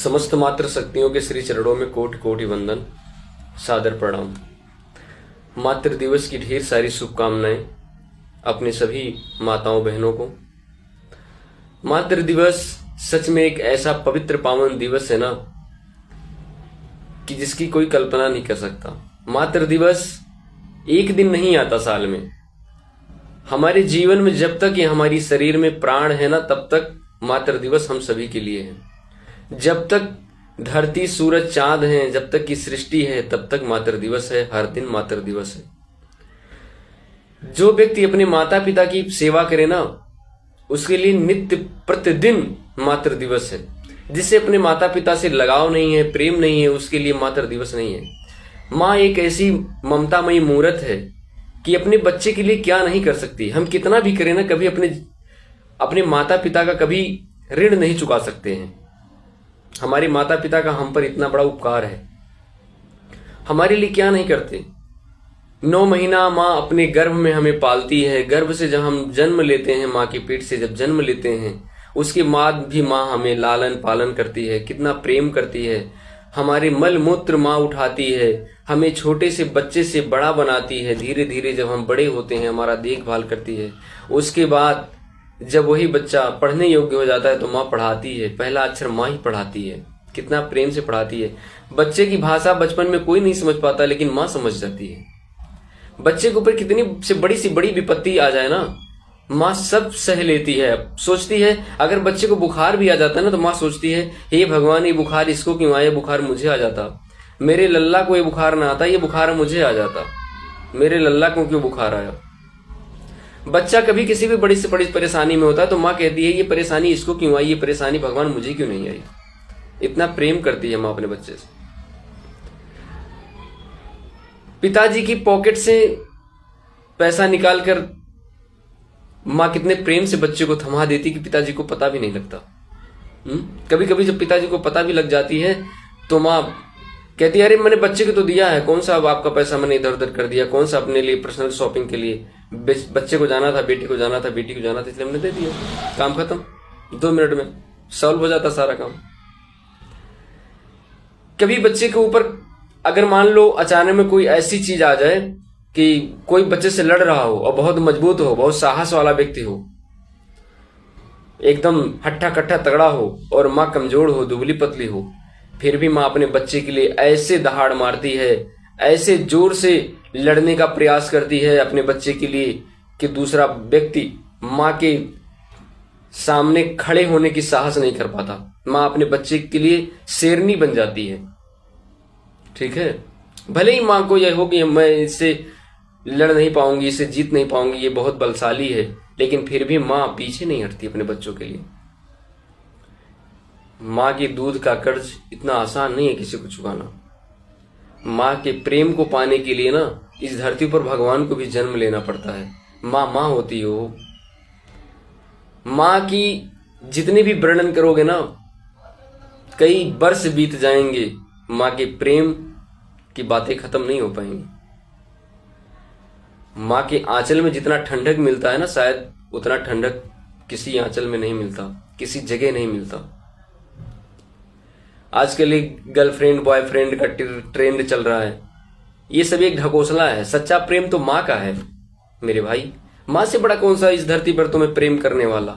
समस्त मात्र शक्तियों के श्री चरणों में कोटि कोटि वंदन, सादर प्रणाम। मातृ दिवस की ढेर सारी शुभकामनाएं अपने सभी माताओं बहनों को। मातृ दिवस सच में एक ऐसा पवित्र पावन दिवस है ना कि जिसकी कोई कल्पना नहीं कर सकता। मातृ दिवस एक दिन नहीं आता साल में। हमारे जीवन में जब तक ये हमारी शरीर में प्राण है ना, तब तक मातृ दिवस हम सभी के लिए है। जब तक धरती सूरज चांद हैं, जब तक की सृष्टि है, तब तक मातृ दिवस है। हर दिन मातृ दिवस है। जो व्यक्ति अपने माता पिता की सेवा करे ना, उसके लिए नित्य प्रतिदिन मातृ दिवस है। जिससे अपने माता पिता से लगाव नहीं है, प्रेम नहीं है, उसके लिए मातृ दिवस नहीं है। माँ एक ऐसी ममतामयी मूर्त है कि अपने बच्चे के लिए क्या नहीं कर सकती। हम कितना भी करें ना, कभी अपने माता पिता का कभी ऋण नहीं चुका सकते हैं। हमारे माता पिता का हम पर इतना बड़ा उपकार है, हमारे लिए क्या नहीं करते। 9 महीना माँ अपने गर्भ में हमें पालती है। गर्भ से जब हम जन्म लेते हैं, माँ के पेट से जब जन्म लेते हैं, उसके बाद भी माँ हमें लालन पालन करती है, कितना प्रेम करती है। हमारे मल मूत्र माँ उठाती है, हमें छोटे से बच्चे से बड़ा बनाती है। धीरे धीरे जब हम बड़े होते हैं, हमारा देखभाल करती है। उसके बाद जब वही बच्चा पढ़ने योग्य हो जाता है तो माँ पढ़ाती है। पहला अक्षर माँ ही पढ़ाती है, कितना प्रेम से पढ़ाती है। बच्चे की भाषा बचपन में कोई नहीं समझ पाता, लेकिन माँ समझ जाती है। बच्चे के ऊपर कितनी से बड़ी विपत्ति आ जाए ना, माँ सब सह लेती है। सोचती है अगर बच्चे को बुखार भी आ जाता है ना, तो माँ सोचती है हे भगवान, ये बुखार इसको क्यों आया, बुखार मुझे आ जाता। मेरे लल्ला को ये बुखार ना आता, ये बुखार मुझे आ जाता। मेरे लल्ला को क्यों बुखार आया। बच्चा कभी किसी भी बड़ी से बड़ी परेशानी में होता है तो माँ कहती है ये परेशानी इसको क्यों आई, ये परेशानी भगवान मुझे क्यों नहीं आई। इतना प्रेम करती है माँ अपने बच्चे से। पिताजी की पॉकेट से पैसा निकालकर माँ कितने प्रेम से बच्चे को थमा देती कि पिताजी को पता भी नहीं लगता। कभी कभी जब पिताजी को पता भी लग जाती है तो माँ कहती है अरे मैंने बच्चे को तो दिया है, कौन सा अब आपका पैसा मैंने इधर उधर कर दिया, कौन सा अपने लिए पर्सनल शॉपिंग के लिए, बच्चे को जाना था, बेटी को जाना था, बेटी को जाना था, इसलिए हमने दे दिया। काम खत्म, 2 मिनट में सॉल्व हो जाता सारा काम। कभी बच्चे के ऊपर अगर मान लो अचानक में कोई ऐसी चीज आ जाए कि कोई बच्चे से लड़ रहा हो और बहुत मजबूत हो, बहुत साहस वाला व्यक्ति हो, एकदम हट्टा कट्टा तगड़ा हो, और माँ कमजोर हो, दुबली पतली हो, फिर भी माँ अपने बच्चे के लिए ऐसे दहाड़ मारती है, ऐसे जोर से लड़ने का प्रयास करती है अपने बच्चे के लिए कि दूसरा व्यक्ति माँ के सामने खड़े होने की साहस नहीं कर पाता। माँ अपने बच्चे के लिए शेरनी बन जाती है। ठीक है, भले ही माँ को यह हो कि मैं इससे लड़ नहीं पाऊंगी, इससे जीत नहीं पाऊंगी, ये बहुत बलशाली है, लेकिन फिर भी माँ पीछे नहीं हटती अपने बच्चों के लिए। माँ के दूध का कर्ज इतना आसान नहीं है किसी को चुकाना। माँ के प्रेम को पाने के लिए ना इस धरती पर भगवान को भी जन्म लेना पड़ता है। माँ माँ होती हो। माँ की जितने भी वर्णन करोगे ना, कई वर्ष बीत जाएंगे, माँ के प्रेम की बातें खत्म नहीं हो पाएंगी। माँ के आंचल में जितना ठंडक मिलता है ना, शायद उतना ठंडक किसी आंचल में नहीं मिलता, किसी जगह नहीं मिलता। आजकल एक गर्लफ्रेंड बॉयफ्रेंड का ट्रेंड चल रहा है, ये सब एक ढकोसला है। सच्चा प्रेम तो माँ का है मेरे भाई। माँ से बड़ा कौन सा इस धरती पर तुम्हें प्रेम करने वाला।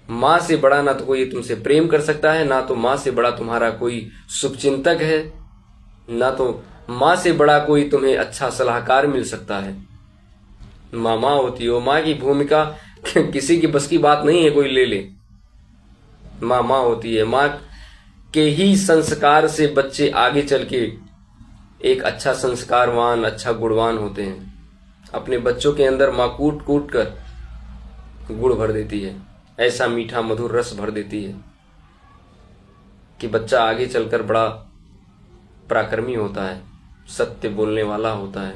माँ से बड़ा ना तो कोई तुमसे प्रेम कर सकता है, ना तो माँ से बड़ा तुम्हारा कोई शुभचिंतक है, ना तो माँ से बड़ा कोई तुम्हें अच्छा सलाहकार मिल सकता है। माँ माँ होती हो। माँ की भूमिका किसी की बस की बात नहीं है कोई ले ले। माँ माँ होती है। माँ के ही संस्कार से बच्चे आगे चल के एक अच्छा संस्कारवान, अच्छा गुणवान होते हैं। अपने बच्चों के अंदर माँ कूट कूट कर गुड़ भर देती है, ऐसा मीठा मधुर रस भर देती है कि बच्चा आगे चलकर बड़ा पराक्रमी होता है, सत्य बोलने वाला होता है,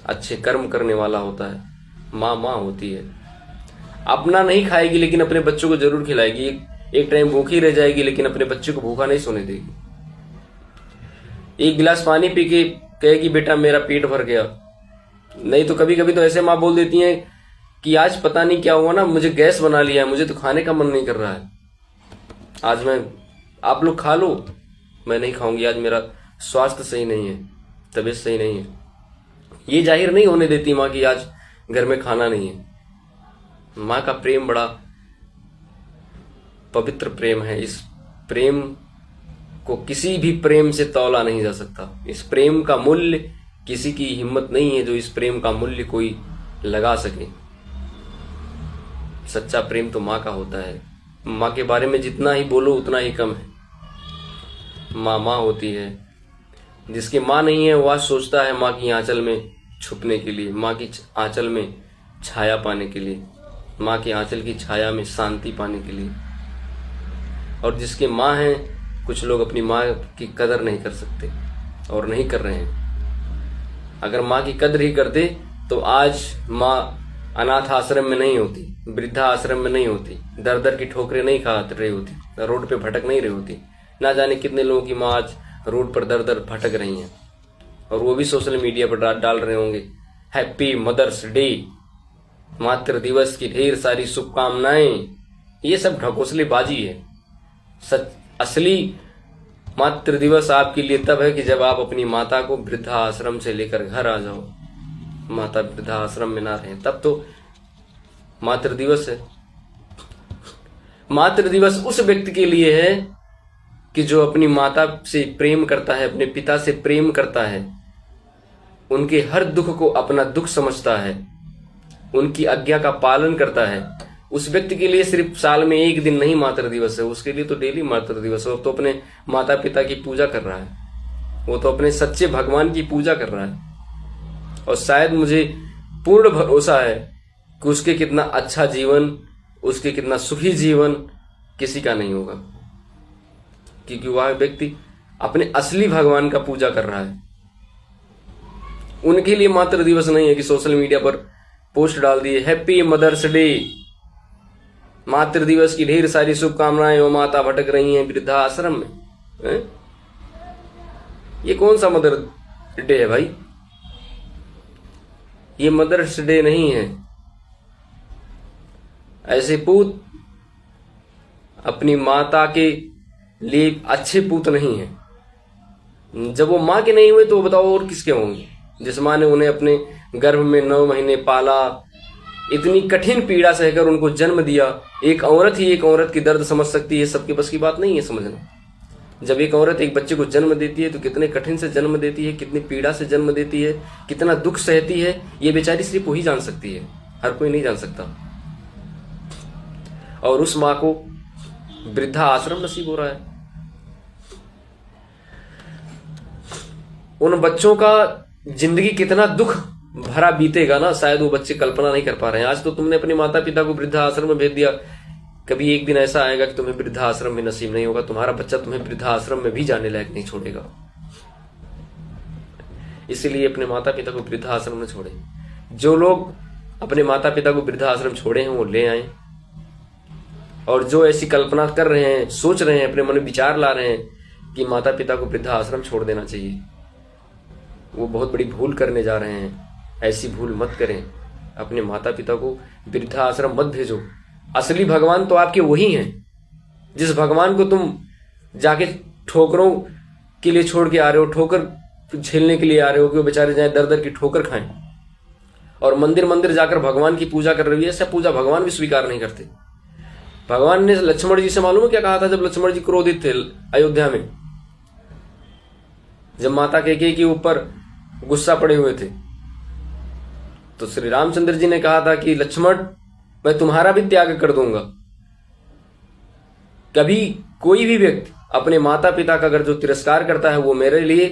अच्छे कर्म करने वाला होता है। माँ माँ होती है। अपना नहीं खाएगी लेकिन अपने बच्चों को जरूर खिलाएगी। एक टाइम भूखी रह जाएगी लेकिन अपने बच्चे को भूखा नहीं सोने देगी। एक गिलास पानी पी के कहेगी बेटा मेरा पेट भर गया। नहीं तो कभी कभी तो ऐसे माँ बोल देती हैं कि आज पता नहीं क्या हुआ ना, मुझे गैस बना लिया है, मुझे तो खाने का मन नहीं कर रहा है। आज आप लोग खा लो, मैं नहीं खाऊंगी, आज मेरा स्वास्थ्य सही नहीं है, तबीयत सही नहीं है। ये जाहिर नहीं होने देती माँ कि आज घर में खाना नहीं है। माँ का प्रेम बड़ा पवित्र प्रेम है। इस प्रेम को किसी भी प्रेम से तौला नहीं जा सकता। इस प्रेम का मूल्य किसी की हिम्मत नहीं है जो इस प्रेम का मूल्य कोई लगा सके। सच्चा प्रेम तो माँ का होता है। माँ के बारे में जितना ही बोलो उतना ही कम है। माँ माँ होती है। जिसकी माँ नहीं है वह सोचता है माँ की आंचल में छुपने के लिए, माँ की आंचल में छाया पाने के लिए, माँ के आंचल की छाया में शांति पाने के लिए। और जिसके माँ है, कुछ लोग अपनी माँ की कदर नहीं कर सकते और नहीं कर रहे हैं। अगर माँ की कदर ही करते तो आज माँ अनाथ आश्रम में नहीं होती, वृद्धा आश्रम में नहीं होती, दर दर की ठोकरें नहीं खा रही होती, रोड पे भटक नहीं रही होती। ना जाने कितने लोगों की माँ आज रोड पर दर दर भटक रही हैं और वो भी सोशल मीडिया पर डाल रहे होंगे हैप्पी मदर्स डे, मातृ दिवस की ढेर सारी शुभकामनाएं। ये सब ढकोसलेबाजी है। असली मातृ दिवस आपके लिए तब है कि जब आप अपनी माता को वृद्धा आश्रम से लेकर घर आ जाओ। माता वृद्धा आश्रम में ना रहे तब तो मातृ दिवस है। मातृ दिवस उस व्यक्ति के लिए है कि जो अपनी माता से प्रेम करता है, अपने पिता से प्रेम करता है, उनके हर दुख को अपना दुख समझता है, उनकी आज्ञा का पालन करता है। उस व्यक्ति के लिए सिर्फ साल में एक दिन नहीं मातृ दिवस है, उसके लिए तो डेली मातृ दिवस है। वो तो अपने माता पिता की पूजा कर रहा है, वो तो अपने सच्चे भगवान की पूजा कर रहा है। और शायद मुझे पूर्ण भरोसा है कि उसके कितना अच्छा जीवन, उसके कितना सुखी जीवन किसी का नहीं होगा, क्योंकि वह व्यक्ति अपने असली भगवान का पूजा कर रहा है। उनके लिए मातृ दिवस नहीं है कि सोशल मीडिया पर पोस्ट डाल दिए हैप्पी मदर्स डे, मातृ दिवस की ढेर सारी शुभकामनाएं, वो माता भटक रही हैं वृद्धा आश्रम में है? ये कौन सा मदर डे है भाई? ये मदर्स डे नहीं है। ऐसे पूत अपनी माता के लिए अच्छे पूत नहीं है। जब वो माँ के नहीं हुए तो बताओ और किसके होंगे? जिस माँ ने उन्हें अपने गर्भ में 9 महीने पाला, इतनी कठिन पीड़ा सहकर उनको जन्म दिया। एक औरत ही एक औरत की दर्द समझ सकती है, सबके बस की बात नहीं है समझना। जब एक औरत एक बच्चे को जन्म देती है तो कितने कठिन से जन्म देती है, कितनी पीड़ा से जन्म देती है, कितना दुख सहती है, ये बेचारी सिर्फ वही जान सकती है, हर कोई नहीं जान सकता। और उस माँ को वृद्धा आश्रम नसीब हो रहा है। उन बच्चों का जिंदगी कितना दुख भरा बीतेगा ना, शायद वो बच्चे कल्पना नहीं कर पा रहे हैं। आज तो तुमने अपने माता पिता को वृद्धा आश्रम में भेज दिया, कभी एक दिन ऐसा आएगा कि तुम्हें वृद्धा आश्रम में नसीब नहीं होगा, तुम्हारा बच्चा तुम्हें वृद्धा आश्रम में भी जाने लायक नहीं छोड़ेगा। इसीलिए अपने माता पिता को वृद्धा आश्रम में छोड़े। जो लोग अपने माता पिता को वृद्धा आश्रम छोड़े हैं वो ले आए, और जो ऐसी कल्पना कर रहे हैं, सोच रहे हैं, अपने मन में विचार ला रहे हैं कि माता पिता को वृद्धा आश्रम छोड़ देना चाहिए, वो बहुत बड़ी भूल करने जा रहे हैं। ऐसी भूल मत करें। अपने माता पिता को वृद्धा आश्रम मत भेजो। असली भगवान तो आपके वही हैं। जिस भगवान को तुम जाके ठोकरों के लिए छोड़ के आ रहे हो, ठोकर झेलने के लिए आ रहे हो कि वो बेचारे जाए दर दर की ठोकर खाएं, और मंदिर मंदिर जाकर भगवान की पूजा कर रही है, ऐसा पूजा भगवान भी स्वीकार नहीं करते। भगवान ने लक्ष्मण जी से मालूम है क्या कहा था जब लक्ष्मण जी क्रोधित थे अयोध्या में, जब माता कैकेयी के ऊपर गुस्सा पड़े हुए थे, तो श्री रामचंद्र जी ने कहा था कि लक्ष्मण मैं तुम्हारा भी त्याग कर दूंगा। कभी कोई भी व्यक्ति अपने माता पिता का अगर जो तिरस्कार करता है वो मेरे लिए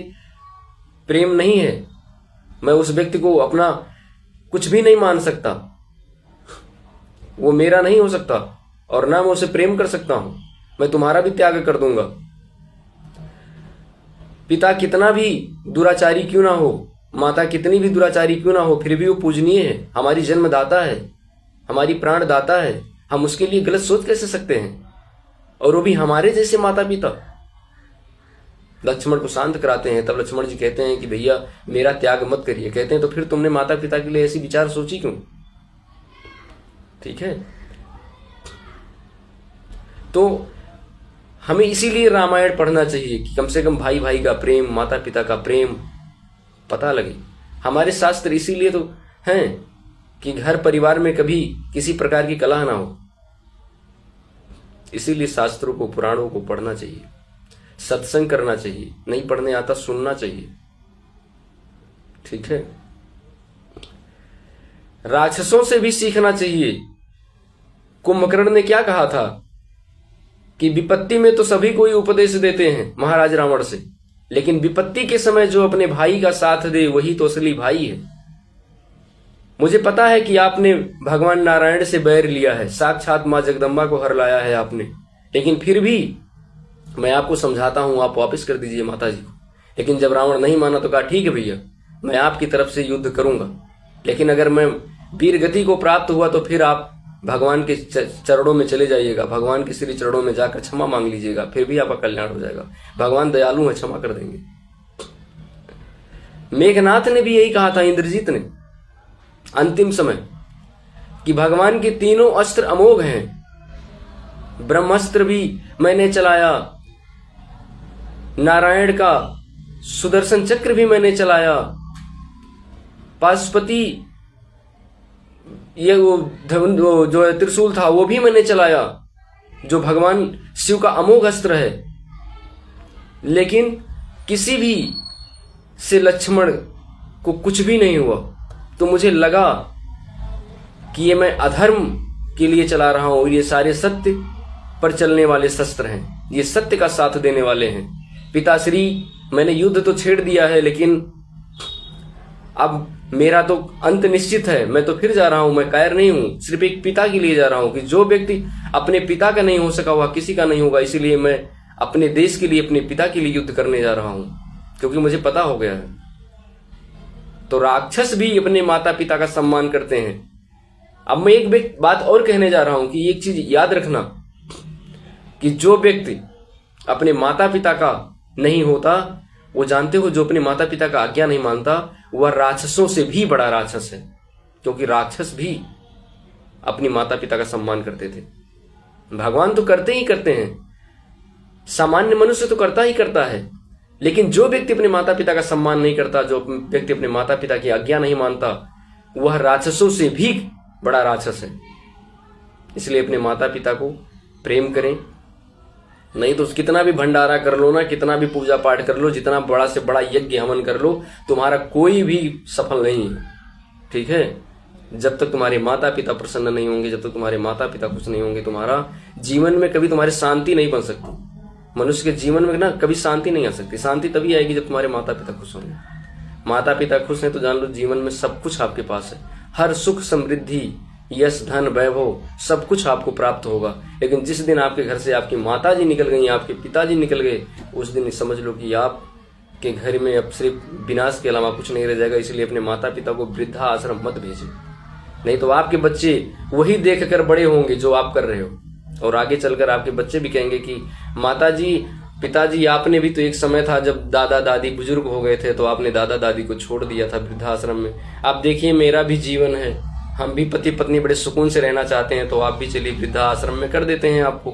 प्रेम नहीं है। मैं उस व्यक्ति को अपना कुछ भी नहीं मान सकता, वो मेरा नहीं हो सकता, और ना मैं उसे प्रेम कर सकता हूं। मैं तुम्हारा भी त्याग कर दूंगा। पिता कितना भी दुराचारी क्यों ना हो, माता कितनी भी दुराचारी क्यों ना हो, फिर भी वो पूजनीय है, हमारी जन्मदाता है, हमारी प्राणदाता है। हम उसके लिए गलत सोच कैसे सकते हैं? और वो भी हमारे जैसे माता पिता। लक्ष्मण को शांत कराते हैं, तब लक्ष्मण जी कहते हैं कि भैया मेरा त्याग मत करिए। कहते हैं तो फिर तुमने माता पिता के लिए ऐसी विचार सोची क्यों? ठीक है, तो हमें इसीलिए रामायण पढ़ना चाहिए कि कम से कम भाई भाई का प्रेम, माता पिता का प्रेम पता लगे। हमारे शास्त्र इसीलिए तो हैं कि घर परिवार में कभी किसी प्रकार की कलह ना हो। इसीलिए शास्त्रों को, पुराणों को पढ़ना चाहिए, सत्संग करना चाहिए, नहीं पढ़ने आता सुनना चाहिए। ठीक है। राक्षसों से भी सीखना चाहिए। कुंभकर्ण ने क्या कहा था कि विपत्ति में तो सभी को ही उपदेश देते हैं महाराज रावण से, लेकिन विपत्ति के समय जो अपने भाई का साथ दे वही तो असली भाई है। मुझे पता है कि आपने भगवान नारायण से बैर लिया है, साक्षात मां जगदम्बा को हर लाया है आपने, लेकिन फिर भी मैं आपको समझाता हूं, आप वापस कर दीजिए माता जी को। लेकिन जब रावण नहीं माना तो कहा ठीक है भैया, मैं आपकी तरफ से युद्ध करूंगा, लेकिन अगर मैं वीर गति को प्राप्त हुआ तो फिर आप भगवान के चरणों में चले जाइएगा, भगवान के श्री चरणों में जाकर क्षमा मांग लीजिएगा, फिर भी आपका कल्याण हो जाएगा। भगवान दयालु है, क्षमा कर देंगे। मेघनाथ ने भी यही कहा था, इंद्रजीत ने अंतिम समय, कि भगवान के तीनों अस्त्र अमोघ हैं। ब्रह्मास्त्र भी मैंने चलाया, नारायण का सुदर्शन चक्र भी मैंने चलाया, पाशुपति ये वो जो त्रिशूल था वो भी मैंने चलाया, जो भगवान शिव का अमोघ अस्त्र है, लेकिन किसी भी से लक्ष्मण को कुछ भी नहीं हुआ। तो मुझे लगा कि ये मैं अधर्म के लिए चला रहा हूं, ये सारे सत्य पर चलने वाले शस्त्र हैं, ये सत्य का साथ देने वाले हैं। पिताश्री, मैंने युद्ध तो छेड़ दिया है, लेकिन अब मेरा तो अंत निश्चित है, मैं तो फिर जा रहा हूं, मैं कायर नहीं हूं, सिर्फ एक पिता के लिए जा रहा हूं कि जो व्यक्ति अपने पिता का नहीं हो सका वह किसी का नहीं होगा। इसीलिए मैं अपने देश के लिए, अपने पिता के लिए युद्ध करने जा रहा हूं, क्योंकि मुझे पता हो गया है। तो राक्षस भी अपने माता पिता का सम्मान करते हैं। अब मैं एक बात और कहने जा रहा हूं कि एक चीज याद रखना कि जो व्यक्ति अपने माता पिता का नहीं होता, वो जानते हो, जो अपने माता पिता का आज्ञा नहीं मानता, वह राक्षसों से भी बड़ा राक्षस है, क्योंकि राक्षस भी अपनी माता पिता का सम्मान करते थे। भगवान तो करते ही करते हैं, सामान्य मनुष्य तो करता ही करता है, लेकिन जो व्यक्ति अपने माता पिता का सम्मान नहीं करता, जो व्यक्ति अपने माता पिता की आज्ञा नहीं मानता, वह राक्षसों से भी बड़ा राक्षस है। इसलिए अपने माता पिता को प्रेम करें, नहीं तो कितना भी भंडारा कर लो ना, कितना भी पूजा पाठ कर लो, जितना बड़ा से बड़ा यज्ञ हवन कर लो, तुम्हारा कोई भी सफल नहीं है। ठीक है। जब तक तुम्हारे माता पिता प्रसन्न नहीं होंगे, जब तक तुम्हारे माता पिता खुश नहीं होंगे, तुम्हारा जीवन में कभी तुम्हारी शांति नहीं बन सकती। मनुष्य के जीवन में ना कभी शांति नहीं आ सकती। शांति तभी आएगी जब तुम्हारे माता पिता खुश होंगे। माता पिता खुश हैं तो जान लो जीवन में सब कुछ आपके पास है, हर सुख समृद्धि, यश, धन, वैभव सब कुछ आपको प्राप्त होगा। लेकिन जिस दिन आपके घर से आपकी माता जी निकल गई, आपके पिताजी निकल गए, उस दिन समझ लो कि आपके घर में अब सिर्फ विनाश के अलावा कुछ नहीं रह जाएगा। इसलिए अपने माता पिता को वृद्धा आश्रम मत भेजें, नहीं तो आपके बच्चे वही देखकर बड़े होंगे जो आप कर रहे हो, और आगे चलकर आपके बच्चे भी कहेंगे कि माता जी, पिताजी, आपने भी तो एक समय था जब दादा दादी बुजुर्ग हो गए थे तो आपने दादा दादी को छोड़ दिया था वृद्धाश्रम में। आप देखिए मेरा भी जीवन है, हम भी पति पत्नी बड़े सुकून से रहना चाहते हैं, तो आप भी चलिए वृद्धाश्रम में कर देते हैं आपको,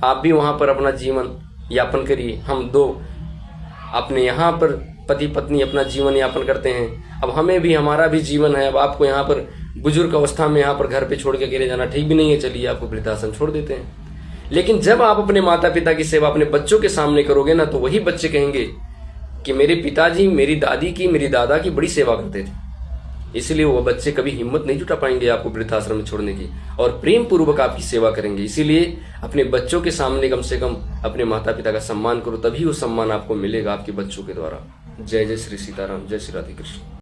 आप भी वहां पर अपना जीवन यापन करिए। हम दो अपने यहाँ पर पति पत्नी अपना जीवन यापन करते हैं, अब हमें भी, हमारा भी जीवन है। अब आपको यहाँ पर बुजुर्ग अवस्था में यहाँ पर घर पे छोड़ के अकेले जाना ठीक भी नहीं है, चलिए आपको वृद्धाश्रम छोड़ देते हैं। लेकिन जब आप अपने माता पिता की सेवा अपने बच्चों के सामने करोगे ना, तो वही बच्चे कहेंगे कि मेरे पिताजी मेरी दादी की, मेरी दादा की बड़ी सेवा करते थे। इसलिए वो बच्चे कभी हिम्मत नहीं जुटा पाएंगे आपको वृद्धाश्रम में छोड़ने की, और प्रेम पूर्वक आपकी सेवा करेंगे। इसीलिए अपने बच्चों के सामने कम से कम अपने माता पिता का सम्मान करो, तभी वो सम्मान आपको मिलेगा आपके बच्चों के द्वारा। जय जय श्री सीताराम, जय श्री राधे कृष्ण।